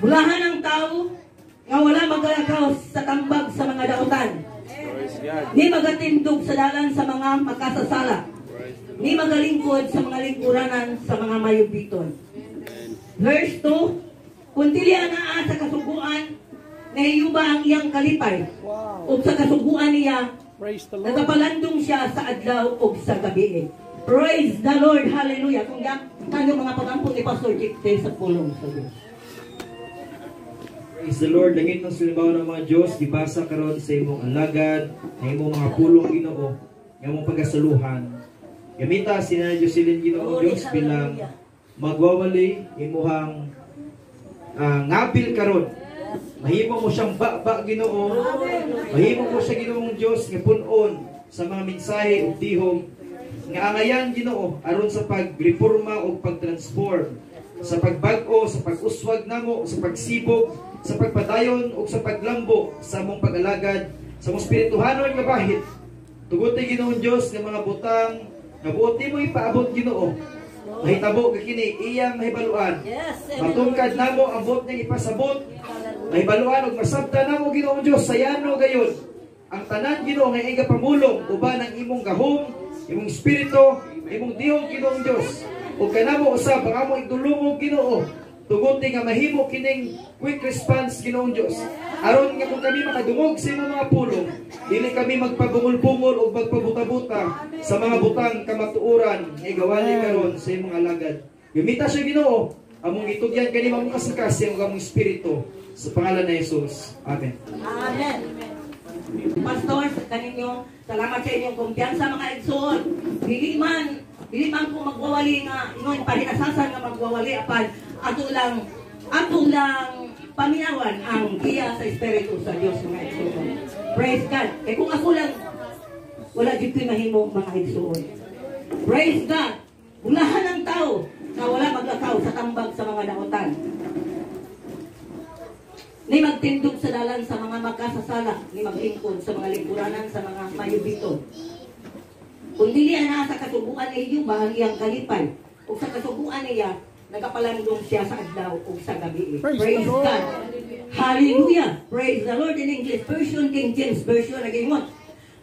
Bulahan ang tao nga wala magalakaw sa tambag sa mga dautan. Ni magatindog sa dalan sa mga makasasala. Ni magalingkod sa mga lingkuranan sa mga mayubiton. Verse 2, kung dili anaa sa kasuguan, nahiyuba ang iyang kalipay. O sa kasuguan niya, nagapalandong siya sa adlaw o sa gabi. Praise the Lord, hallelujah. Kung yan yung mga pag-ampun ni Pastor Jikte sa pulong sa Diyos. Praise the Lord. Langit ng salibaw ng mga Diyos, gibasa karon sa imong alagad, na imong mga pulong Ginoo, ng imong pagasaluhan. Gamita sina Jocelyn Ginoo Diyos bilang magwawali imuhang ngabil karon. Mahimo mo siyang ba Ginoo. Mahimo mo siya Ginoong Diyos nga punon sa mga mensahe ug dihom nga angayan Ginoo aron sa pagreforma ug pagtransform, sa pagbag-o, sa pag-uswag namo, sa pagsibog, sa pagpadayon ug sa paglambo sa among pag-alagad sa mong espirituhanon nga bahit. Tugot ni Ginoong Diyos nga mga butang nga buot nimo ipaabot Ginoo. Mahitabo ka kini iyang mahibaluan. Matungkad namo ang buot niyang ipasabot. Mahibaluan ug masabtan namo Ginoong Diyos sayano gayon. Ang tanan Ginoo nga iga pamulong uban ang imong gahom, imong espiritu, imong dihong Ginoong Diyos. Ug kanamo usab ang among igdulungog Ginoo. Tuguti nga mahimo kining quick response Ginoong Diyos. Aron nga kung kami makadungog sa imong mga pulong, dili kami magpabungol-bungol o magpabuta-buta sa mga butang kamatuoran nga igawali karon sa imong alagad. Gamita siya Ginoo, among itugyan kani mamong kasing-kasing ug among espiritu sa pangalan ni Jesus. Amen. Amen. Pastor, kaninyo, salamat sa inyong kumpiyansa mga igsoon. Dili man ko magwawali nga ingon pahinasasan nga magwawali apan ato lang paminawan ang giya sa espiritu sa Dios mga igsoon. Praise God. Kay kung ako lang wala dito mahimo mga igsoon. Praise God. Ulahan ng tao na wala maglakaw sa tambag sa mga dautan. Ni magtindog sa dalan sa mga makasasala, ni maglingkod sa mga lingkuranan sa mga mayubito. Kung dili ana sa kasubuan niya ba ang iyang kalipay, o sa kasubuan niya, nagapalandong siya sa adlaw o sa gabi. Praise God. Hallelujah. Praise the Lord in English version, King James version, nag-ingon.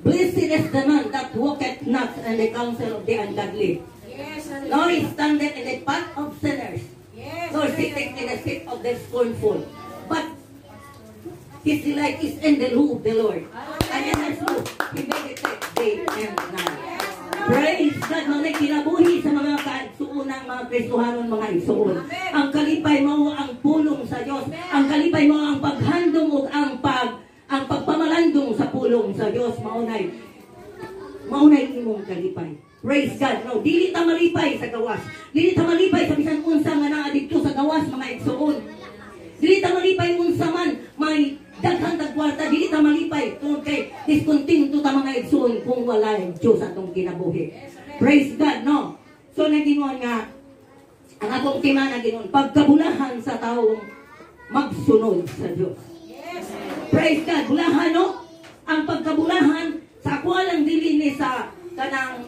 Blessed is the man that walketh not in the counsel of the ungodly, nor standeth in the path of sinners, nor sitteth in the seat of the scornful. But his delight is in the law of the Lord. And in his law, he meditates day and night. Praise God, mga kinabuhi sa mga kaagsuunang mga Kristohanon, mga igsoon. Ang kalipay mo ang pulong sa Diyos. Ang kalipay mo ang paghandong o ang pagpamalandong sa pulong sa Diyos. Maunay imong kalipay. Praise God. No, dili ta malipay sa gawas. Dili ta malipay sa bisan unsa nga naa didto sa gawas, mga igsoon. Dili ta malipay unsa man may daghang tagkwarta, dili ta malipay tungod kay discontinto ta mga igsoon kung wala ang Diyos atong kinabuhi. Praise God, no? So nagingon nga ang atong tema nagingon pagkabulahan sa taong magsunod sa Diyos. Praise God, bulahan, no? Ang pagkabulahan sa ako lang dili ni sa kanang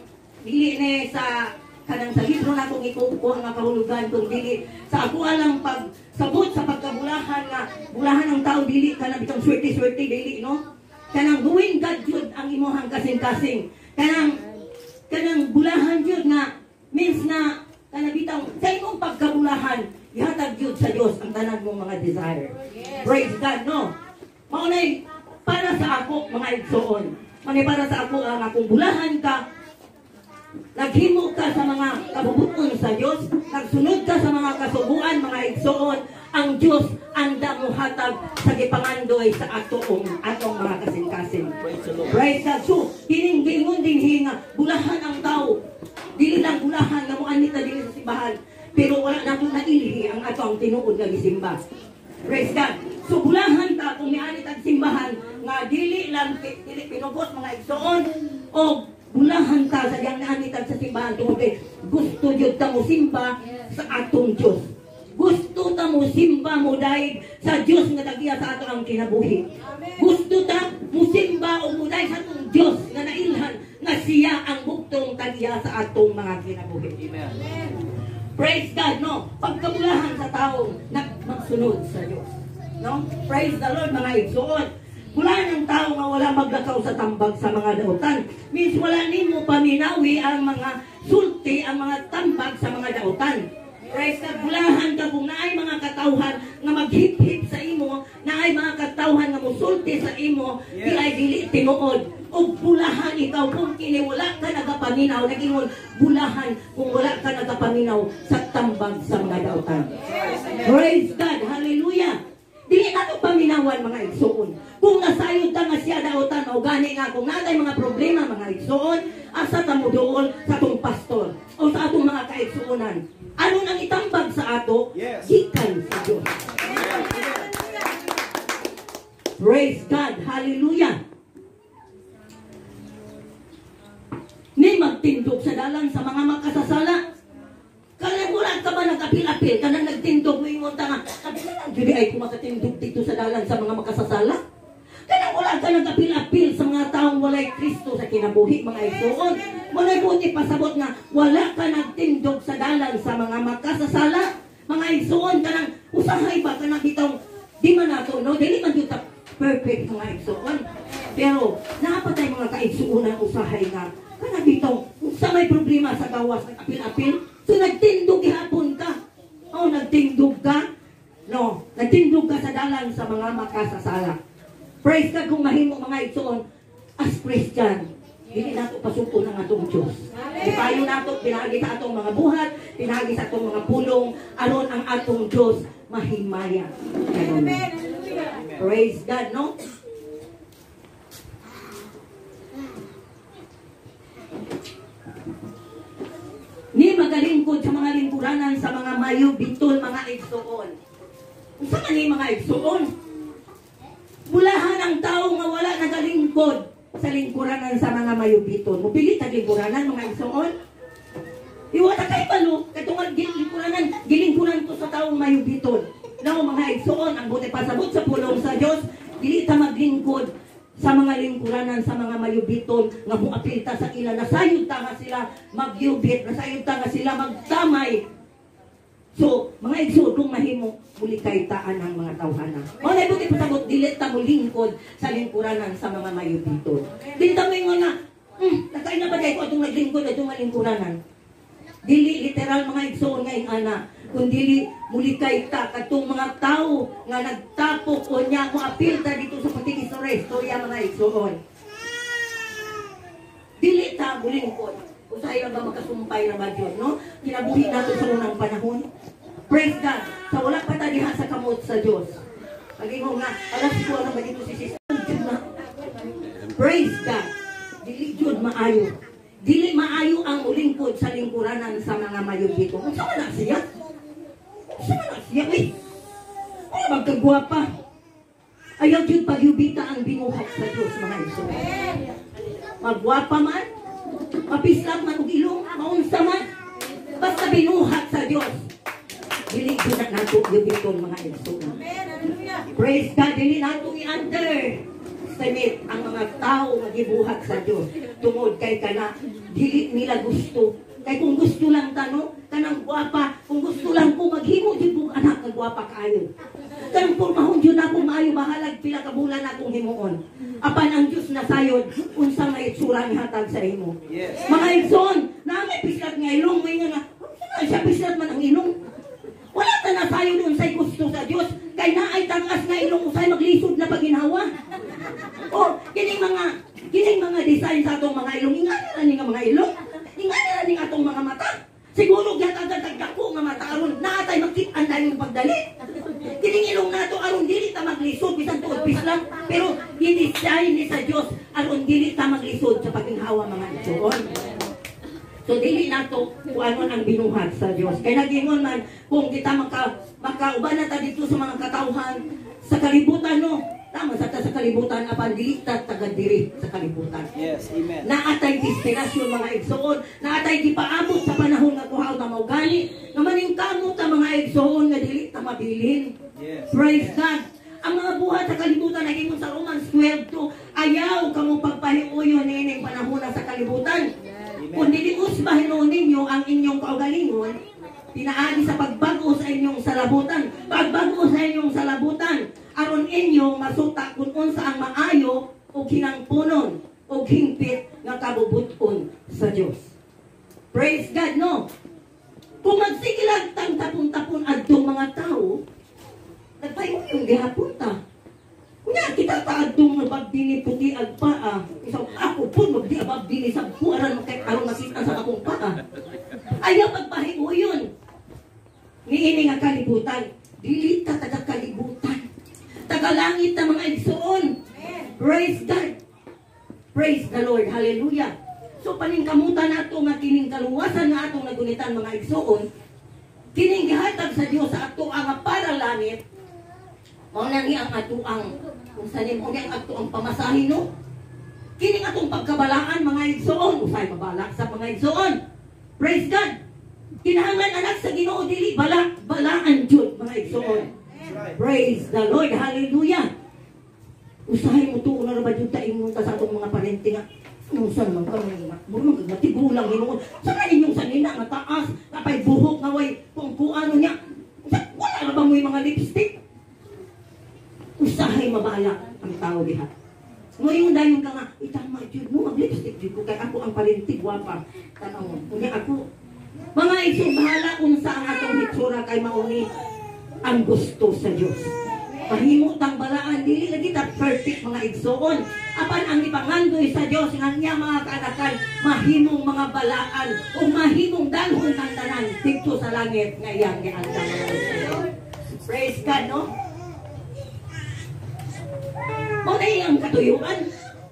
sa libro na kung ikukuha nga kahulugan kung dili sa ako alang pagsabot sa pagkabulahan nga bulahan ng tao dili kanang bitong swerte dili, no? Kanang buwing God jud ang imuhang kasing-kasing. Kanang bulahan jud nga means na kanang bitong sa imong pagkabulahan ihatag jud sa Dios ang tanan mong mga desire. Praise God, no? Maunay para sa ako mga igsoon. Manay para sa ako ang akong bulahan ka. Naghimo ka sa mga kabubuton sa Diyos, nagsunod ka sa mga kasubuan, mga igsoon, ang Diyos anda mo hatag sa gipangandoy sa atong mga kasing-kasing. Praise God. So, hining-gingon din hinga, bulahan ang tao. Dili lang bulahan nga mo anita dili sa simbahan, pero wala na itong nailhi ang atong tinuod nga gisimba. Praise God. So, bulahan ta kung mianit ang simbahan nga dili lang pinubot mga igsoon o bulahan ta sa diyang naanitan sa simbahan tungkol kay gusto jud ta mo simba sa atong Diyos. Gusto ta mo simba mo dahil sa Diyos nga tagiya sa ato ang kinabuhi. Gusto ta mo simba o mo dahil sa atong Diyos nga nailhan nga siya ang buktong tagiya sa atong mga kinabuhi. Amen. Praise God, no? Pagkabulahan sa taong magsunod sa Diyos. No? Praise the Lord, mga igsoon. Wala ng tao nga wala maglakaw sa tambag sa mga dautan. Means wala nimo paminawi ang mga sulti, ang mga tambag sa mga dautan. Praise God, bulahan ka kung naay mga katawhan nga maghip-hip sa imo, naay mga katawhan nga musulti sa imo, di ay dili tinuod. O bulahan ikaw kung kini wala ka nagapaminaw, nagingon bulahan kung wala ka nagapaminaw sa tambag sa mga dautan. Praise God, hallelujah. Dili nato paminawan mga igsoon. Kung nasayod ta nga siya dautan o gani nga kung natay mga problema mga igsoon, asa ta mo dool sa atong pastor o sa atong mga kaigsuonan. Ano nang itambag sa ato? Gikan sa Diyos. Praise God, hallelujah. Ni magtindog sa dalan sa mga makasasala. Kanang wala ka ba nag-apil-apil? Kanang nagtindog mo yung nga, hindi ay kumakatindog dito sa dalan sa mga makasasala? Kanang wala ka nag-apil-apil sa mga taong walay Kristo sa kinabuhi, mga igsoon. Walay buti pasabot nga, wala ka nagtindog sa dalan sa mga makasasala. Mga igsoon, kanang usahay ba, kanang bitong, di man nato, no? Dili man dito perfect mga igsoon. Pero, napatay mga kaigsuunan usahay nga, kanang bitong, sa may problema sa gawas, nag-apil-apil, so nagtindog ihapon ka. O nagtindog ka. No, nagtindog ka sa dalan sa mga makasasala. Praise God kung mahimo mga igsoon as Christian. Hindi nato pasuko ng atong Diyos. Ipayo nato, pinagi sa atong mga buhat, pinagi sa atong mga pulong, aron ang atong Diyos mahimaya. Amen. Praise God, no? Ni magalingkod sa mga lingkuranan sa mga mayo bitol mga igsoon. Unsa man ni mga igsoon? Bulahan ang tao nga wala nagalingkod sa lingkuranan sa mga mayo bitol. Mupili tag lingkuranan mga igsoon. Iwata kay palo katong lingkuranan, gilingkuran ko sa taong mayo bitol. Now mga igsoon, ang buti pasabot sa pulong sa Dios, dili ta maglingkod sa mga lingkuranan sa mga mayubiton nga muapil ta sa ila, nasayod ta nga sila magyubit, nasayod ta nga sila magtamay. So mga igsoon kung mahimo muli kay taan ang mga tawhana. Wala buti pasabot dili ta mo lingkod sa lingkuranan sa mga mayubiton. Dili ta mo nga nakain na ba dai ko atong naglingkod atong lingkuranan. Dili literal mga igsoon nga ana, kundi muli kay ta katong mga tao nga nagtapok o nya mo apil ta dito sa patigis sa restorya mga igsoon. Dili ta bulingkod. Usahay lang ba makasumpay na ba Diyos, no? Kinabuhi nato sa unang panahon. Praise God. Sa wala pa ta diha sa kamot sa Diyos. Pag-ingo nga, alas ko ano ba dito si Sister na. Praise God. Dili Jud maayo. Dili maayo ang ulingkod sa lingkuranan sa mga mayubito. Kung saan na siya? Saan na siya eh? Ano magkagwapa? Ayaw Jud pagyubita ang binuhat sa Diyos mga igsoon. Magwapa man, mapislang man og ilong, maunsa man, basta binuhat sa Diyos. Dili Jud na nato yubiton mga igsoon. Praise God, dili nato i-under estimate ang mga tao nga gibuhat sa Dios tungod kay kana dili nila gusto. Kay kung gusto lang tano kanang gwapa, kung gusto lang ko maghimo jud kog anak nga gwapa kaayo. Kanang pormahon jud ako maayo bahalag pila ka bulan akong himuon. Apan ang Dios nasayod unsa nga itsura ni hatag sa imo. Mga igsoon, naamay pislat nga ilong may nga unsa siya pislat man ang ilong. Wala ta nasayod unsay gusto sa Dios kay naay tangas nga ilong usay maglisod na paginhawa. O, kining mga design sa atong mga ilong, ingana ni nga mga ilong, ingana ni atong mga mata. Siguro gatagdagdagdako nga mata aron naatay makit-an dayong pagdali. Kining ilong nato aron dili ta maglisod bisan tuod pislang, pero i-design ni sa Dios aron dili ta maglisod sa paginhawa mga igsoon. So dili nato kuanon ang binuhat sa Dios. Kay nagingon man kung kita makauban na ta dito sa mga katawhan sa kalibutan no. Tama sa kalibutan apan dili ta tagadiri sa kalibutan. Yes, amen. Naatay destinasyon mga igsoon, naatay gipaabot sa panahon nga kuhaw ta mao gani, nga maningkamot ta mga igsoon nga dili ta mabilin. Yes. Praise God. Ang mga buhat sa kalibutan naging sa Romans 12:2, ayaw kamo pagpahiuyo nining panahon sa kalibutan. Kung dili usbahin ninyo ang inyong kaugalingon, pinaagi sa pagbago sa inyong salabutan. Pagbago sa inyong salabutan, aron inyo masuta kung unsa ang maayo o hinangpunon o hingpit nga kabubuton sa Dios. Praise God, no? Kung magsigilag tang tapon-tapon adtong mga tao, nagpayo yung gihapon ta. Kunya kita taadtong nagbabdini puti ag paa. Isang ako po magdiababdini sa buaran kay aron makita sa akong paa. Ayaw magpahingo yun. Niini nga kalibutan. Dili ta taga kalibutan. Tagalangit na mga igsoon. Praise God. Praise the Lord. Hallelujah. So paningkamutan nato nga kining kaluwasan nga atong nagunitan mga igsoon. Kining gihatag sa Dios sa ato ang para langit. Mao na ni ang ato ang kung sanin mo ang ato ang pamasahin no. Kining atong pagkabalaan mga igsoon, usay mabalak sa mga igsoon. Praise God. Kinahanglan anak sa Ginoo dili balaan jud mga igsoon. Praise the Lord. Hallelujah. Usahay mo tuon na ba jud ta imong sa atong mga parente nga. Ano sa naman kami murag matigulang Ginoo. Sa inyong sanina nga taas, kapay buhok nga way kung ano niya. Wala na ba mo yung mga lipstick? Usahay mabala ang tao diha. Ngayon dayon ka nga, itama jud mo mag-lipstick jud ko kay ako ang palintig guwapa. Tanaw mo. Kunya ako. Mga igsoon bahala kung sa ang atong hitsura kay mauni ang gusto sa Dios. Pahimo tang balaan dili lagi ta perfect mga igsoon. Apan ang ipangandoy sa Dios nga niya mga kaanakan mahimong mga balaan o mahimong dalhon ng tanan dito sa langit nga iyang giandam. Praise God, no? Mao na ang katuyuan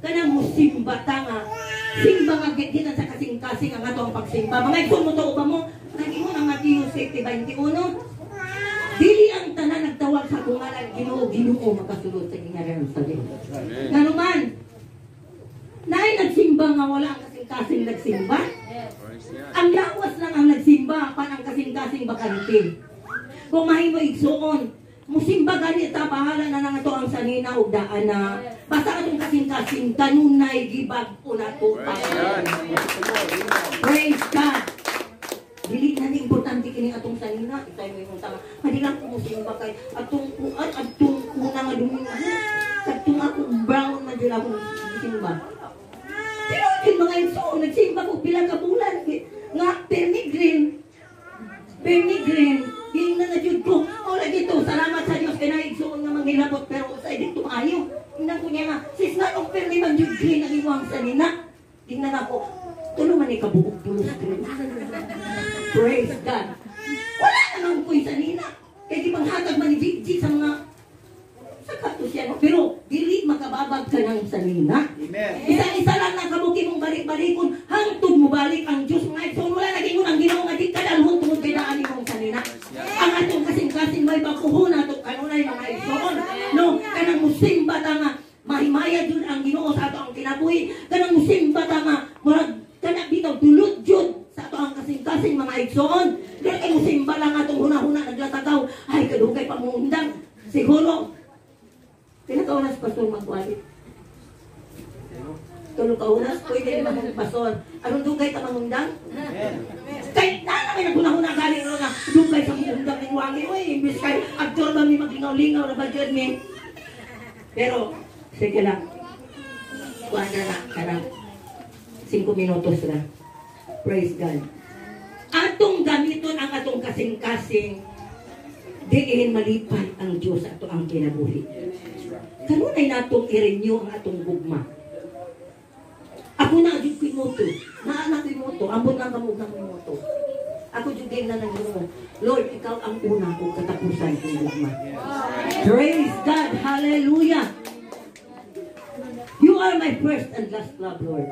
kanang musimba ta nga simba nga gid sa kasing-kasing ang atong pagsimba. Mga igsoon mo to uba mo naging ang Mateo 7:21. Dili ang tanan nagtawag sa akong ngalan Ginoo makasulod sa gingaran sa Dios. Nganuman nay nagsimba nga wala ang kasing-kasing nagsimba. Ang lawas lang ang nagsimba pan ang kasing-kasing bakante. Kung mahimo igsuon musimba gani ta bahala na nang ato ang sanina ug daan na basta atong kasing-kasing kanunay gibag-o nato. Praise God. Dili na ni importante kini atong sanina itay mo imong tama. Hadi lang ko musimba kay atong una nga dumingo. Katong ako brown man jud ako simba. Pero yung mga igsoon nagsimba ko pila ka bulan nga permigreen. Hindi na jud ko. Ola dito, salamat sa Dios kay naigsuon nga manghilabot pero usay dito maayo. Tingnan ko niya nga, sis na ang permi man jud green ang iwang sanina. Tingnan ako, tulo man ikabuok pulos green. Praise God. Wala naman ko'y sanina. Kaya di panghatag man ni Jig sa mga sakato siya. Pero dili makababag ka ng sanina. Isa-isa lang na kabuki mong balik-balikon. Hangtod mo balik ang Diyos mga igsoon. Wala naging mo ang Ginoo nga di kadalhon tungod pinaan mong sanina. Ang atong kasing-kasing may bakuhon ato kanunay mga igsoon. No, kanang musimba ta nga mahimaya jud ang Ginoo sa ato ang kinabuhi. Kanang musimba ta nga murag kana bitaw dulot jud sa ato ang kasing-kasing mga igsoon. Dili kay musimba lang atong huna-huna naglatagaw. Ay kadugay pa mo undang. Siguro pila ka oras pastor magwalit. Tulo ka oras pwede magong pastor. Anong dugay ka mangundang? Kay na may naghuna-huna galing ro na dugay sa mungundang ning wangi oy imbis kay aktor ba mi maglingaw-lingaw na ba jud mi. Pero sige lang. Kuha na kanang 5 minutos na. Praise God. Atong gamiton ang atong kasing-kasing diin malipay ang Diyos ato ang kinabuhi. Kanunay natong i-renew ang atong gugma. Ako na jud ko'y moto. Naanak ko'y moto. Ambot lang kamog na ko'y moto. Ako jud din na nang Lord, ikaw ang una kong katapusan kong gugma. Praise God. Hallelujah. You are my first and last love, Lord.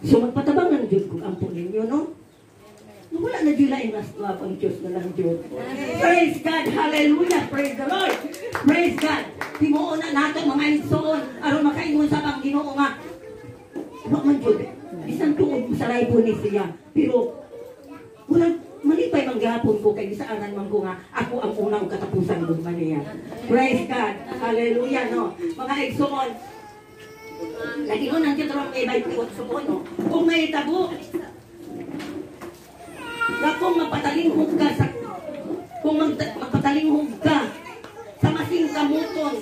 So magpatabang ng Diyos kung ampo ninyo, no? Wala na dila yung last love ang Diyos na lang Diyos. Praise God! Hallelujah! Praise the Lord! Praise God! Timuon na nato mga igsoon aron makaingon sa pang Ginoo nga. Ano man Diyos? Isang tuod mo sa laibo ni siya. Pero wala malipay manggihapon ko kay gisaanan man ko nga ako ang unang katapusan ng maniya. Praise God! Hallelujah! No? Mga igsoon, lagi ko nang kitro may 28 no? Kung may tabo na kung magpatalinghog ka sa magpatalinghog ka sa masing kamuton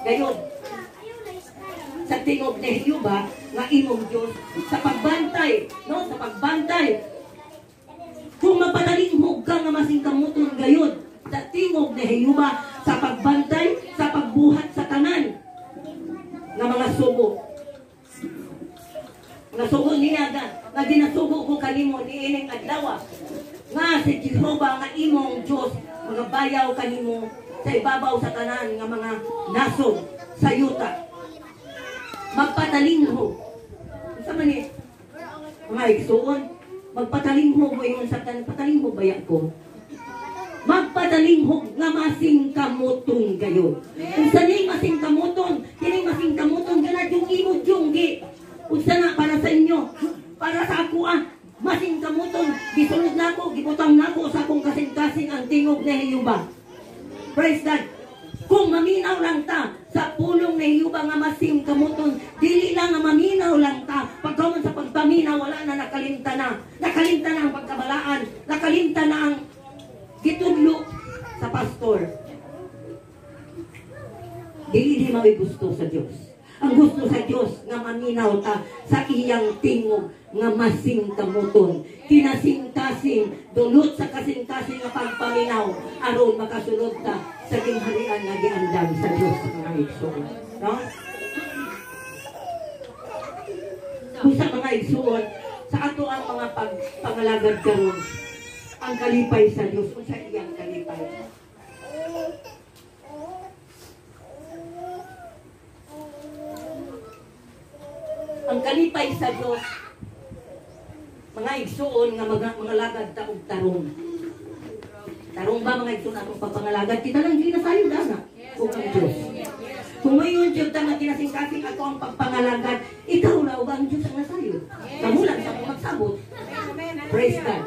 gayon sa tingog ni Jehova nga imong Diyos sa pagbantay, no, sa pagbantay. Kung magpatalinghog ka nga masing kamuton gayon sa tingog ni Jehova sa pagbantay, sa pagbuhat sa tanan nga mga sugo. Nga sugo niya nga ginasugo ko kanimo niining adlaw nga si Jehova nga imong Diyos mga bayaw kanimo sa ibabaw sa tanan nga mga nasod sa yuta. Magpatalinghog. Sa man ni mga igsuon, magpatalinghog mo ingon sa tanan, patalinghog baya ko. Magpatalinghog nga masing kamuton gayon. Unsa ni masing kamuton? Kini masing kamuton kana yung imo junggi. Unsa na para sa inyo? Para sa ako masing kamuton gisulod nako, gibutang nako sa akong kasing-kasing ang tingog ni Jehova. Praise God. Kung maminaw lang ta sa pulong ni Jehova nga masing kamuton, dili lang nga maminaw lang ta. Pagkaman sa pagpaminaw wala na nakalimta na. Nakalimta na ang pagkabalaan, nakalimta na ang gitudlo sa pastor. Dili di maway gusto sa Dios. Ang gusto sa Dios nga maminaw ta sa iyang tingog nga masing kamuton. Kinasing-kasing, dulot sa kasing-kasing nga pagpaminaw aron makasulod ta sa gingharian nga giandam sa Dios sa mga igsoon. No? Kung sa mga igsoon, sa ato ang mga pangalagad karon, ang kalipay sa Dios o sa iyang kalipay. Ang kalipay sa Dios, mga igsuon nga mga lagad ta og tarong. Tarong ba mga igsuon atong pagpangalagad? Kita lang dili na sayo dana kung ang Dios. Kung mayon Dios ta nga kinasing-kasing ato ang pagpangalagad, ikaw na ug ang Dios ang nasayo. Kamulan sa magsabot. Praise God.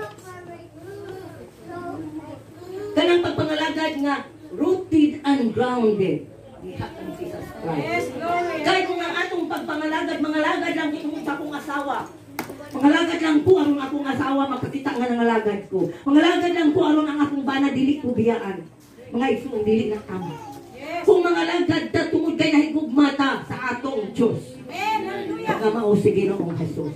Kanang pagpangalagad nga rooted and grounded. Diha ang Jesus Christ. Kaya kung ang atong pagpangalagad, mga lagad lang itong sa akong asawa. Mga lagad lang po aron akong asawa magkakita nga ng lagad ko. Mga lagad lang po aron ang akong bana dili ko biyaan. Mga igsoon dili na tama. Kung mga lagad ta tungod kay nahigugmata sa atong Dios. Pagkamao si Ginoong Jesus.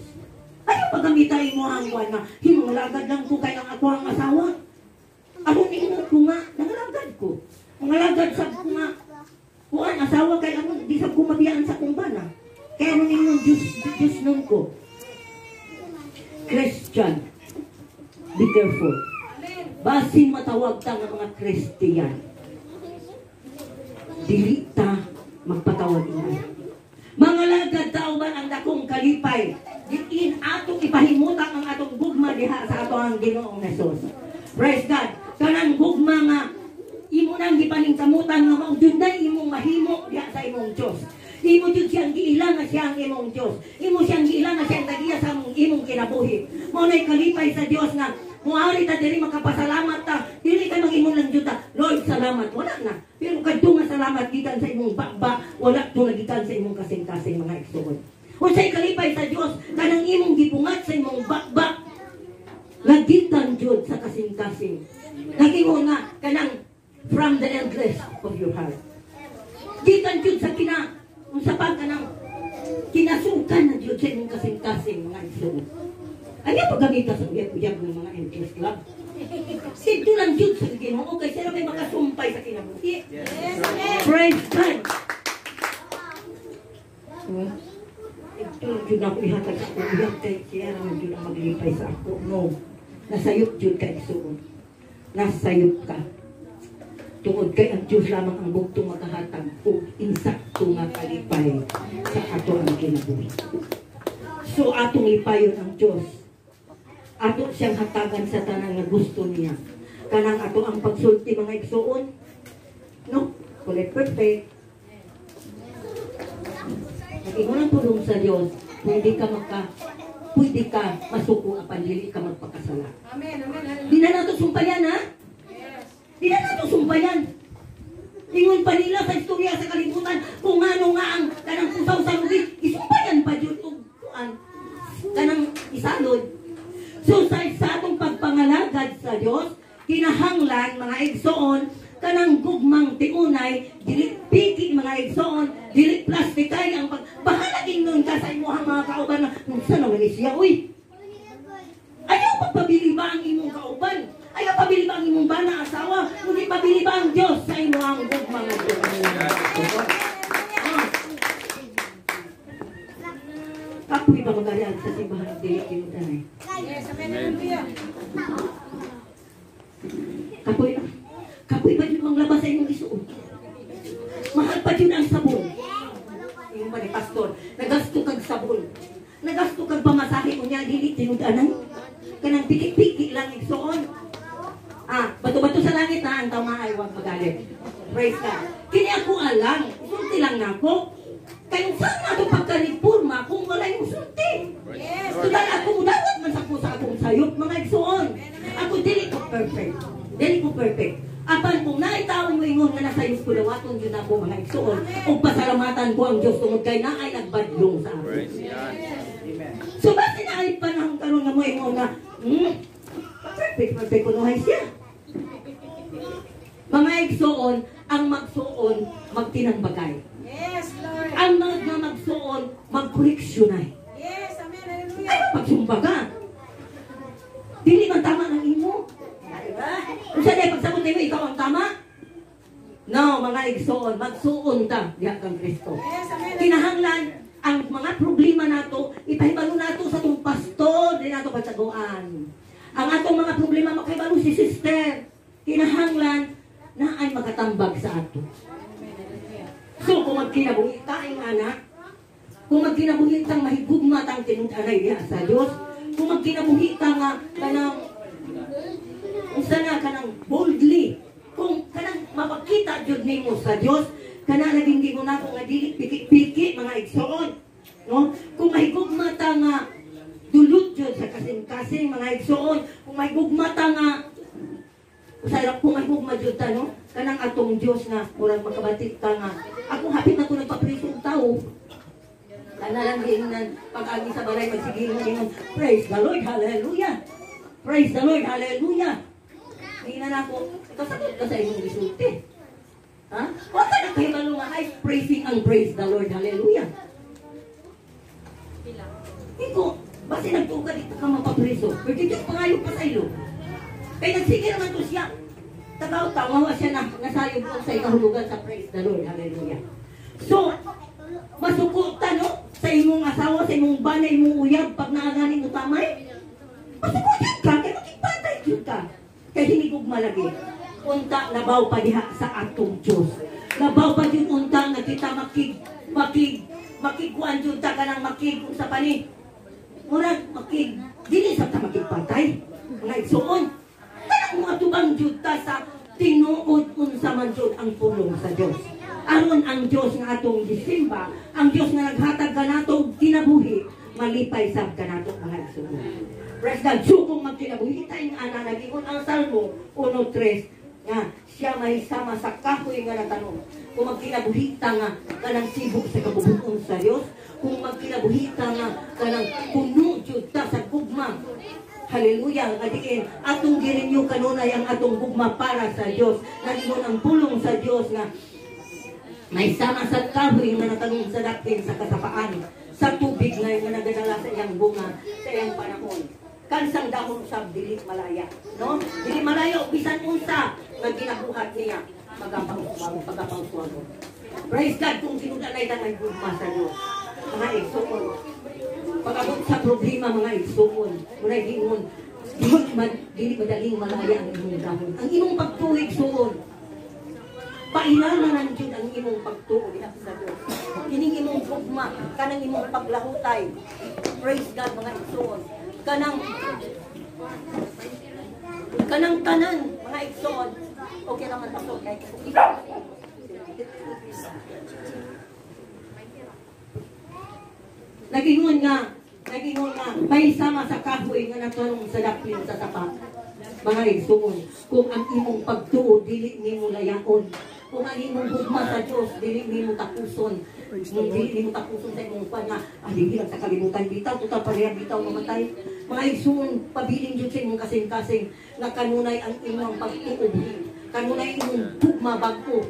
Ayaw pagamitain mo ang kuwan nga, mga lagad lang po kay ang ako ang asawa. Aron imo ko nga nangalagad ko. Mga lagad sa ko nga kuan asawa kay amon di sa kumabiyaan sa kong bana. Kaya aron imo Diyos nun ko. Christian, be careful. Basin matawag ta nga mga Christian. Dili ta magpatawag ina. Mga lagad tao ba ang dakong kalipay? Diin atong ipahimutak ang atong gugma diha sa ato ang Ginoong Jesus. Praise God. Kanang gugma nga imo nang gipaningkamutan nga maudod na imong mahimo diha sa imong Dios. Imo jud siyang giilang nga siyang imong Dios. Imo siyang giilang nga siyang tagiya sa imong kinabuhi. Mao nay kalipay sa Dios nga muari ta diri makapasalamat ta. Dili ka mag-ingon lang jud ta, Lord salamat. Wala na. Pero kadto nga salamat gikan sa imong bakba, wala to gikan sa imong kasing-kasing mga igsoon. Unsay kalipay sa Dios kanang imong gibungat sa imong bakba. Lagitan jud sa kasing-kasing. Nagingon nga kanang from the endless of your heart. Gikan jud sa sa pagkanang kinasukan na Diyos sa inyong kasing-kasing mga igsoon. Ano paggamita sa uyab-uyab ng mga endless club? Ito lang Diyos sa Ginoo kay sila may makasumpay sa kinabuhi. Praise God! Ito lang Diyos ako ihatag sa uyab kay siya naman Diyos ang maglipay sa ako. No. Nasayop Diyos ka igsoon. Nasayop ka. Tungod kay ang Diyos lamang ang bugtong makahatag o insakto nga kalipay sa ato ang kinabuhi. So atong lipayon ang Diyos. Ato siyang hatagan sa tanang nga gusto niya. Kanang ato ang pagsulti mga igsoon. No? Kulit perfect. Nag-ingon ang tulong sa Diyos. Pwede ka masuko apan dili ka magpakasala. Amen. Di na nato sumpayan ha? Di na nato sumpayan. Ingon pa nila sa istorya sa kalibutan kung ano nga ang kanang pusaw sa lubid. Isumpayan pa dyan o kanang isalod. So sa atong pagpangalag tunay, dili piki mga igsoon, dili plastikay ang bahala nun ka sa imuhang mga kauban na sa naman siya, uy. Ayaw pagpabili ba ang imong kauban? Ayaw pabili ba ang imong bana asawa? Ngunit pabili ba ang Diyos sa imuhang gugma nga kapoy ba magarian sa simbahan ng dili kinutanay? Kapoy ba yun manglabas sa inyong isuot? Mahal pa yun ang sabon. Yung ba ni pastor, nagasto kag sabon. Nagasto kag pamasahe ko niya, dili tinudanan. Kanang piki-piki lang igsoon. Bato-bato sa langit na ang tama ay huwag magalit. Praise God. Kini ako alam, sulti lang na ako. Kayong saan na itong pagkanipurma kung wala yung sulti? Yes. Tudal ako udawat man sa pusa akong sayop, mga igsoon. Ako dili ko perfect. Dili ko perfect. Apan kung naitaon mo ingon nga nasayos ko dawaton yun ako mga igsoon. O pasalamatan ko ang Diyos tungod kay na ay nagbadlong sa akin. So basta na ay panahon karon nga mo ingon na, perfect ko nuhay siya. Mga igsoon, ang magsuon, magtinangbagay. Yes, Lord. Ang mga magsuon, magkoreksyon ay. Yes, amen, hallelujah. Ay, pagsumbaga. Dili man tama ng imo. Diba? Kung saan ay pagsabot nimo, ikaw ang tama? No, mga igsoon, magsuon ta, diha kang Kristo. Yes, amen. Kinahanglan, ang mga problema nato, ipahibalo nato sa itong pastor, di nato pagsaguan. Ang atong mga problema, makahibalo si sister. Kinahanglan, na ay makatambag sa ato. So, kung magkinabuhi tayong anak, kung magkinabuhi tang mahigugma tang tinudanay niya sa Diyos, kung magkinabuhi tang kanang kanang boldly, kung kanang mapakita jud nimo sa Diyos, kana naging di mo na kung dili piki-piki mga igsoon, no? Kung mahigugma tang dulot jud sa kasing-kasing mga igsoon, kung mahigugma tang usarap kung mahigugma jud ta, no? Kanang atong Diyos nga murag makabatik ka nga ako hapit na ko nagpapriso og tao. Kana lang giingnan pag-agi sa balay magsigilong ingon, praise the Lord, hallelujah. Praise the Lord, hallelujah. Ingnan ako, kasabot ka sa imong gisulti. Ha? Wa ka na kay malo nga ay praising ang praise the Lord, hallelujah. Iko, basta nagtuga dito ka mapapriso. Pero dito pangayog pa sa ilo. Kaya nagsige naman to siya. Tagaw-tawa siya na nasayog ko sa ikahulugan sa praise the Lord. Hallelujah. So, masukutan no? Sa imong asawa, sa imong banay, imong uyab, pag naaganing utamay, masukutan ka, kaya makipatay ka. Kaya hinigog malagi. Unta, labaw pa diha sa atong Diyos. Labaw pa din unta na kita makiguan dyan ta ka ng kung sa pani. Murag, dili sa ta makipatay. Mga igsoon. Kanang mga tubang juta sa tinuod unsa man jud ang pulong sa Dios. Aron ang Dios nga atong gisimba, ang Dios nga naghatag kanato og kinabuhi, malipay sab kanato mga igsoon. Praise God. So kung magkinabuhi tayong ana nagingon ang Salmo 1:3 nga siya may sama sa kahoy nga natanong. Kung magkinabuhi ta nga kanang sibok sa kabubuton sa Dios, kung magkinabuhi ta nga kanang puno jud ta sa gugma. Hallelujah, kadiin, atong girinyo kanunay ang atong gugma para sa Diyos. Nagingon ang pulong sa Diyos nga may sama sa kahoy nga natanong sa dakin sa kasapaan, sa tubig nga yung nagadala sa iyang bunga, sa iyang panahon. Kansang dahon sa dili malaya, no? Dili malaya, bisan unsa nga ginabuhat niya, pagapang-suwago. Praise God, kung sinudanay na may gugma sa Diyos. Mga igsoon. Pag-abot sa problema mga igsoon, muna gingon, dili madaling malaya ang imong dahon. Ang imong pagtuig suon, pailalanan jud ang imong pagtuo diha sa Dios. Kining imong gugma, kanang imong paglahutay. Praise God mga igsoon. Kanang tanan mga igsoon. Okay naman ako kay Nagingon nga, may sama sa kahoy nga natanong sa daplin sa tapat. Mga igsoon, kung ang imong pagtuo, dili nimo layaon. Kung ang imong gugma sa Diyos, dili nimo tapuson. Dili nimo tapuson sa imong pan nga, dili lang sa kalibutan bitaw, tutal pareha bitaw mamatay. Mga igsoon, pabiling Diyos sa imong kasing-kasing, nga kanunay ang imong pagtuo. Kanunay imong gugma bago.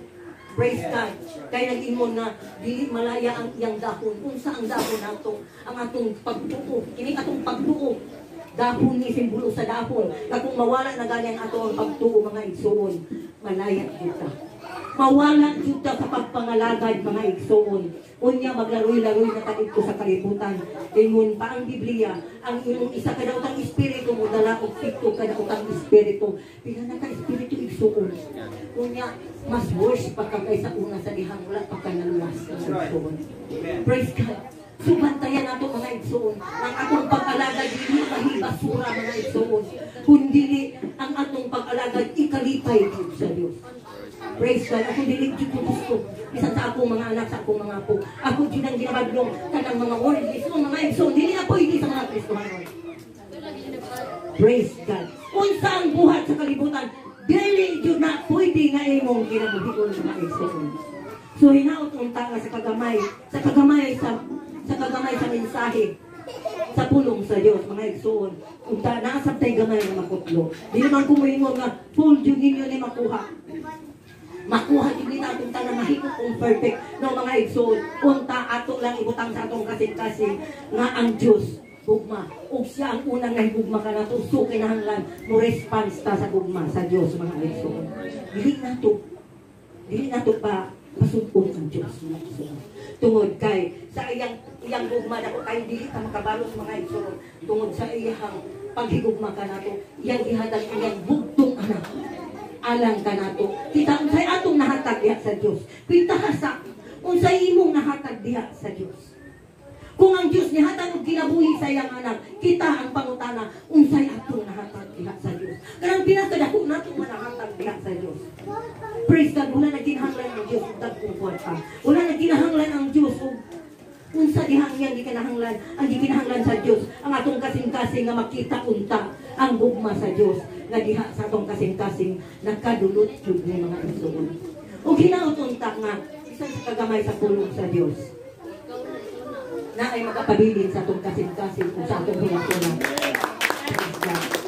Praise God. Kaya nag-ingon nga, dili malaya ang iyang dahon. Unsa ang dahon nato? Ang atong pagtuo. Kini atong pagtuo. Dahon ni simbolo sa dahon. Kung mawala na ganyan ato ang pagtuo mga igsoon, malaya kita. Mawala kita sa pagpangalagad mga igsoon. Unya maglaroy-laroy na tanig ko sa kalibutan. Ingon pa ang Biblia, ang imong isa kadautang espiritu mo dala og pito kadautang espiritu. Pila na ka espiritu igsoon. Unya mas worse pa ka kaysa una sa dihang wala pa ka naluwas mga igsoon. Praise God. Subantayan nato mga igsoon. Ang atong pag-alagad dili mahibasura mga igsoon. Kundi ang atong pag-alagad ikalipay jud sa Dios. Praise God. Ako dili jud ko gusto. Bisan sa akong mga anak, sa akong mga apo. Ako jud ang ginabadlong kanang mga worldly. So mga igsoon, dili ako hindi sa mga Kristohanon. Praise God. Unsa ang buhat sa kalibutan, dili jud na pwede nga imong ginabuhion mga igsoon. So hinaot unta nga sa kagamay sa mensahe sa pulong sa Dios mga igsoon. Unta naasab tay gamay nga makutlo. Dili man ko moingon nga full jud ninyo ni makuha. Makuha jud nila atong tanan mahigop kung perfect no mga igsoon. Unta ato lang ibutang sa atong kasing-kasing nga ang Dios gugma. Ug siya ang unang nga gugma kanato so kinahanglan mo response ta sa gugma sa Dios mga igsoon. Dili nato pa masugpon ang Diyos mga igsoon. Tungod kay sa iyang gugma na ko kay dili ka makabalos mga igsoon. Tungod sa iyang paghigugma ka nato, iyang ihatag iyang bugtong anak. Alang ka nato. Kita unsay atong nahatag diha sa Dios. Kita sa unsay imong nahatag diha sa Dios. Kung ang Dios nihatag og kinabuhi sa iyang anak, kita ang pangutana unsay atong nahatag diha sa Dios. Kanang pinakadako nato nga nahatag diha sa Dios. Praise God, wala na kinahanglan ang Diyos ug dagkong kwarta. Wala na kinahanglan ang Diyos ug unsa dihang iyang gikinahanglan, ang gikinahanglan sa Diyos ang atong kasing-kasing nga makita unta ang gugma sa Diyos nga diha sa atong kasing-kasing nagkadulot jud ni mga igsoon. Ug hinaot unta nga bisan sa kagamay sa pulong sa Diyos na ay makapabilin sa atong kasing-kasing ug sa atong hinatunan.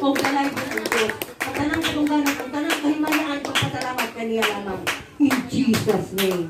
Ug kalay din ang Diyos. Tanang katungganan, ang tanang kahimayaan, pagpasalamat kaniya lamang. In Jesus' name.